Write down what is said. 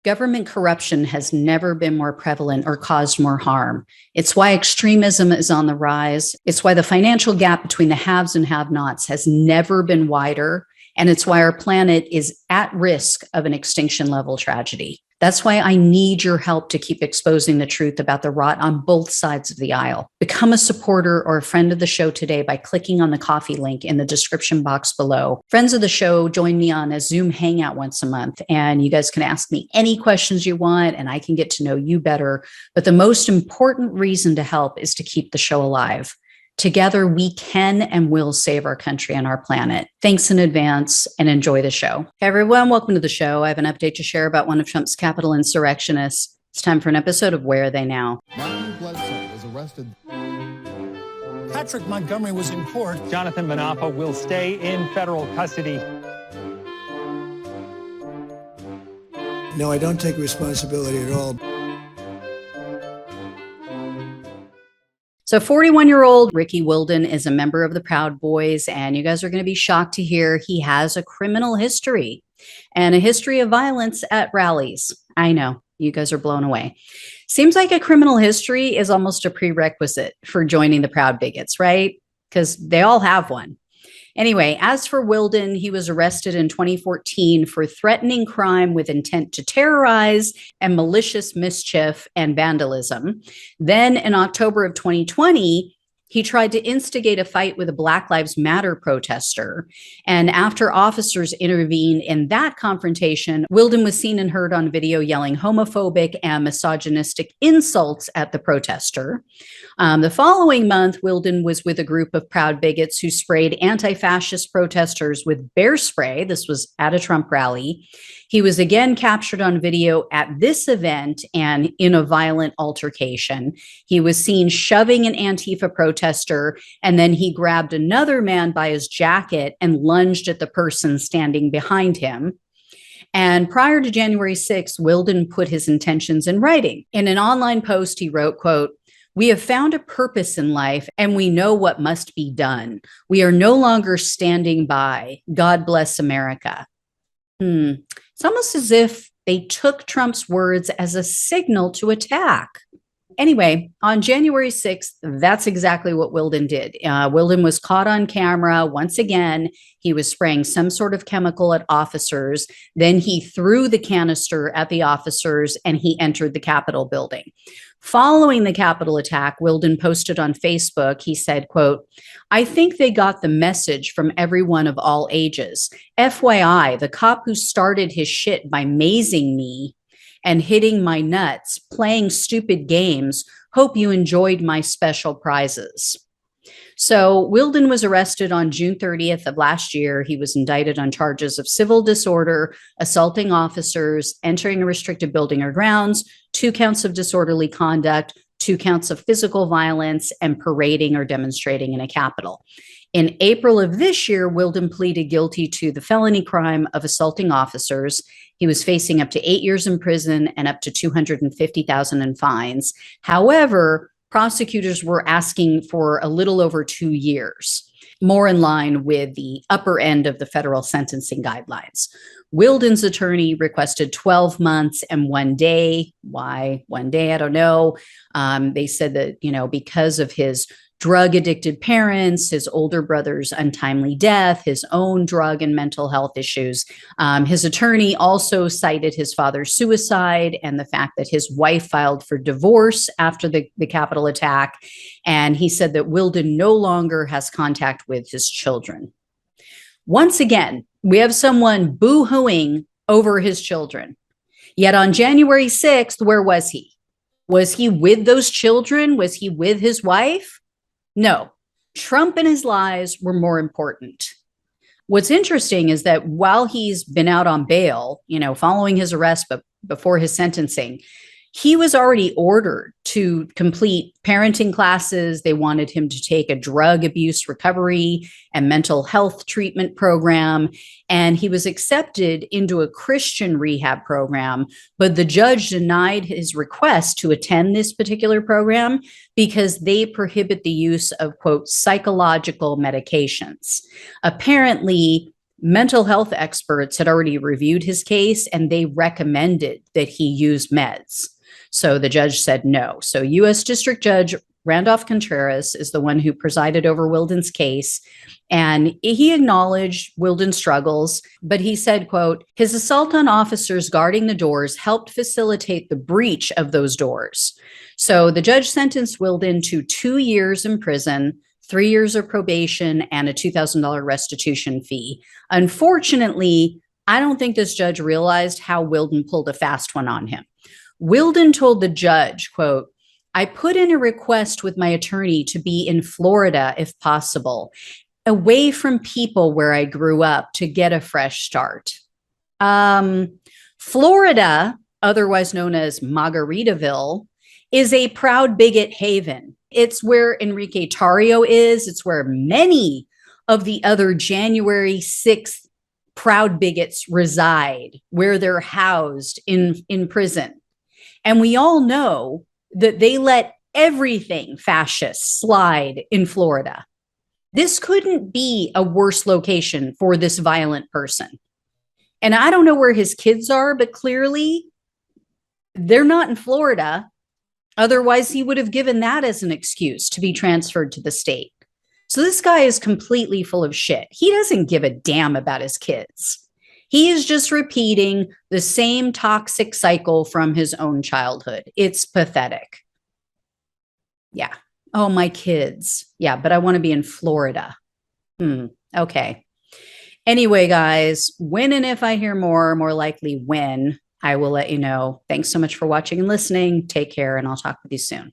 Government corruption has never been more prevalent or caused more harm. It's why extremism is on the rise. It's why the financial gap between the haves and have-nots has never been wider. And it's why our planet is at risk of an extinction level tragedy. That's why I need your help to keep exposing the truth about the rot on both sides of the aisle. Become a supporter or a friend of the show today by clicking on the coffee link in the description box below. Friends of the show join me on a Zoom hangout once a month, and you guys can ask me any questions you want, and I can get to know you better. But the most important reason to help is to keep the show alive. Together, we can and will save our country and our planet. Thanks in advance and enjoy the show. Hey, everyone, welcome to the show. I have an update to share about one of Trump's Capitol insurrectionists. It's time for an episode of Where Are They Now? Matthew Bledsoe was arrested. Patrick Montgomery was in court. Jonathan Manapa will stay in federal custody. No, I don't take responsibility at all. So 41-year-old Ricky Wilden is a member of the Proud Boys, and you guys are going to be shocked to hear he has a criminal history and a history of violence at rallies. I know, you guys are blown away. Seems like a criminal history is almost a prerequisite for joining the Proud Bigots, right? Because they all have one. Anyway, as for Wilden, he was arrested in 2014 for threatening crime with intent to terrorize and malicious mischief and vandalism. Then in October of 2020, he tried to instigate a fight with a Black Lives Matter protester. And after officers intervened in that confrontation, Wilden was seen and heard on video yelling homophobic and misogynistic insults at the protester. The following month, Wilden was with a group of Proud Bigots who sprayed anti-fascist protesters with bear spray. This was at a Trump rally. He was again captured on video at this event and in a violent altercation. He was seen shoving an Antifa protester, and then he grabbed another man by his jacket and lunged at the person standing behind him. And prior to January 6th, Wilden put his intentions in writing. In an online post, he wrote, quote, "We have found a purpose in life and we know what must be done. We are no longer standing by. God bless America." It's almost as if they took Trump's words as a signal to attack. Anyway, on January 6th, that's exactly what Wilden did. Wilden was caught on camera. Once again, he was spraying some sort of chemical at officers. Then he threw the canister at the officers and he entered the Capitol building. Following the Capitol attack, Wilden posted on Facebook, he said, quote, "I think they got the message from everyone of all ages. FYI, the cop who started his shit by mazing me and hitting my nuts, playing stupid games, hope you enjoyed my special prizes." So Wilden was arrested on June 30th of last year. He was indicted on charges of civil disorder, assaulting officers, entering a restricted building or grounds, 2 counts of disorderly conduct, 2 counts of physical violence, and parading or demonstrating in a Capitol. In April of this year, Wilden pleaded guilty to the felony crime of assaulting officers. He was facing up to 8 years in prison and up to $250,000 in fines. However, prosecutors were asking for a little over 2 years, more in line with the upper end of the federal sentencing guidelines. Wilden's attorney requested 12 months and 1 day. Why 1 day? I don't know. They said that, because of his drug-addicted parents, his older brother's untimely death, his own drug and mental health issues. His attorney also cited his father's suicide and the fact that his wife filed for divorce after the Capitol attack. And he said that Wilden no longer has contact with his children. Once again, we have someone boo-hooing over his children. Yet on January 6th, where was he? Was he with those children? Was he with his wife? No, Trump and his lies were more important. What's interesting is that while he's been out on bail, following his arrest, but before his sentencing, he was already ordered to complete parenting classes. They wanted him to take a drug abuse recovery and mental health treatment program. And he was accepted into a Christian rehab program, but the judge denied his request to attend this particular program because they prohibit the use of, quote, psychological medications. Apparently, Mental health experts had already reviewed his case and they recommended that he use meds. So the judge said no. So U.S. District Judge Randolph Contreras is the one who presided over Wilden's case. And he acknowledged Wilden's struggles, but he said, quote, his assault on officers guarding the doors helped facilitate the breach of those doors. So the judge sentenced Wilden to 2 years in prison, 3 years of probation, and a $2,000 restitution fee. Unfortunately, I don't think this judge realized how Wilden pulled a fast one on him. Wilden told the judge, quote, I put in a request with my attorney to be in Florida if possible, away from people where I grew up to get a fresh start. Florida, otherwise known as Margaritaville, is a proud bigot haven. It's where Enrique Tarrio is. It's where many of the other January 6th proud bigots reside, where they're housed in prison. And we all know that they let everything fascist slide in Florida. This couldn't be a worse location for this violent person. And I don't know where his kids are, but clearly they're not in Florida. Otherwise, he would have given that as an excuse to be transferred to the state. So this guy is completely full of shit. He doesn't give a damn about his kids. He is just repeating the same toxic cycle from his own childhood. It's pathetic. Yeah. Oh, my kids. Yeah, but I want to be in Florida. Okay. Anyway, guys, when and if I hear more likely when, I will let you know. Thanks so much for watching and listening. Take care, and I'll talk with you soon.